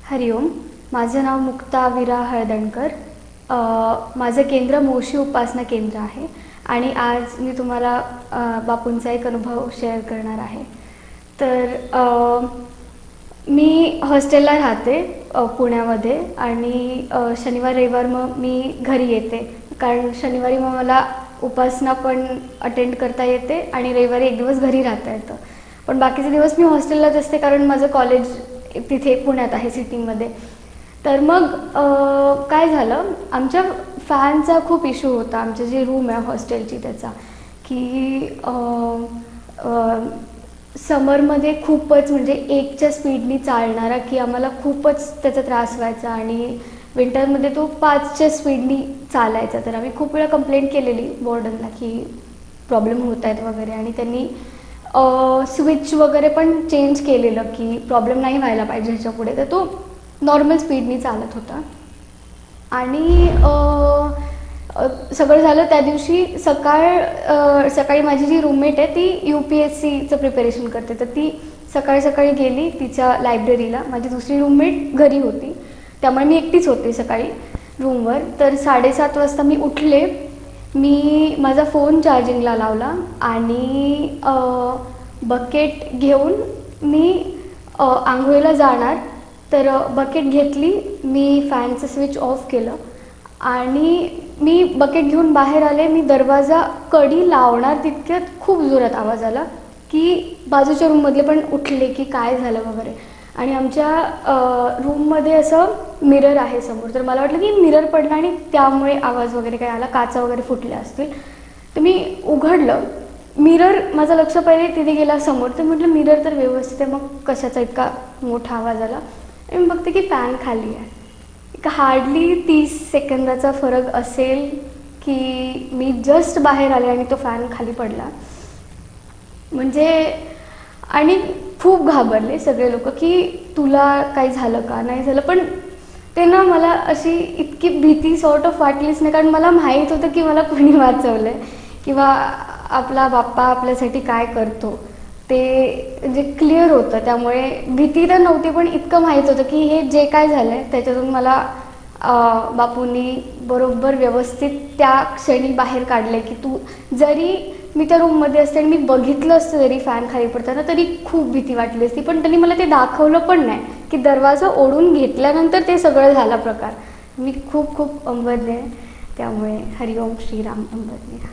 हरिओम. माझं नाव मुक्ता विरा हळदणकर. माझं केंद्र मोशी उपासना केंद्र आहे आणि आज मी तुम्हाला बापूंचा एक अनुभव शेअर करणार आहे. तर मी हॉस्टेलला राहते पुण्यामध्ये आणि शनिवार रविवार मग मी घरी येते, कारण शनिवारी मग मला उपासना पण अटेंड करता येते आणि रविवारी एक दिवस घरी राहता येतं. पण बाकीचे दिवस मी हॉस्टेललाच असते, कारण माझं कॉलेज तिथे पुण्यात आहे सिटीमध्ये. तर मग काय झालं, आमच्या फॅनचा खूप इश्यू होता. आमची जी रूम आहे हॉस्टेलची त्याचा, की समरमध्ये खूपच म्हणजे 1च्या स्पीडनी चालणारा, की आम्हाला खूपच त्याचा त्रास व्हायचा आणि विंटरमध्ये तो 5च्या स्पीडनी चालायचा. तर आम्ही खूप वेळा कंप्लेंट केलेली वॉर्डनला की प्रॉब्लेम होत आहेत वगैरे, आणि त्यांनी स्विच वगैरे पण चेंज केलेलं की प्रॉब्लेम नाही व्हायला पाहिजे ह्याच्या पुढे. तर तो नॉर्मल स्पीडनी चालत होता. आणि सगळं झालं त्या दिवशी सकाळी माझी जी रूममेट आहे ती UPSCचं प्रिपरेशन करते, तर ती सकाळी गेली तिच्या लायब्ररीला. माझी दुसरी रूममेट घरी होती, त्यामुळे मी एकटीच होते सकाळी रूमवर. तर 7:30 वाजता मी उठले. मी माझा फोन चार्जिंगला लावला आणि बकेट घेऊन मी आंघोळीला जाणार. तर बकेट घेतली, मी फॅनचं स्विच ऑफ केलं आणि मी बकेट घेऊन बाहेर आले. मी दरवाजा कडी लावणार तितक्यात खूप जोरात आवाज आला, की बाजूच्या रूममधले पण उठले की काय झालं वगैरे. आणि आमच्या रूममध्ये असं मिरर आहे समोर, तर मला वाटलं की मिरर पडला आणि त्यामुळे आवाज वगैरे काय आला, काचा वगैरे फुटल्या असतील. तर मी उघडलं मिरर, माझं लक्ष पहिले तिथे गेला समोर. तर म्हटलं मिरर तर व्यवस्थित आहे, मग कशाचा इतका मोठा आवाज आला. आणि मी बघते की फॅन खाली आहे. एक हार्डली 30 सेकंदाचा फरक असेल की मी जस्ट बाहेर आले आणि तो फॅन खाली पडला. म्हणजे आणि खूप घाबरले सगळे लोक की तुला काही झालं का, नाही झालं. पण ते ना मला अशी इतकी भीती सॉर्ट ऑफ वाटलीच नाही, कारण मला माहीत होतं की मला कोणी वाचवलं आहे किंवा आपला बाप्पा आपल्यासाठी काय करतो ते म्हणजे क्लिअर होतं. त्यामुळे भीती तर नव्हती, पण इतकं माहीत होतं की हे जे काय झालं आहे त्याच्यातून मला बापूंनी बरोबर व्यवस्थित त्या क्षणी बाहेर काढले. की तू जरी मी त्या रूममध्ये असते आणि मी बघितलं असतं जरी फॅन खाली पडताना, तरी खूप भीती वाटली असती. पण त्यांनी मला ते दाखवलं पण नाही की दरवाजा ओढून घेतल्यानंतर ते सगळं झाला प्रकार. मी खूप अंबज्ञ आहे. त्यामुळे हरिओम श्रीराम अंबज्ञ.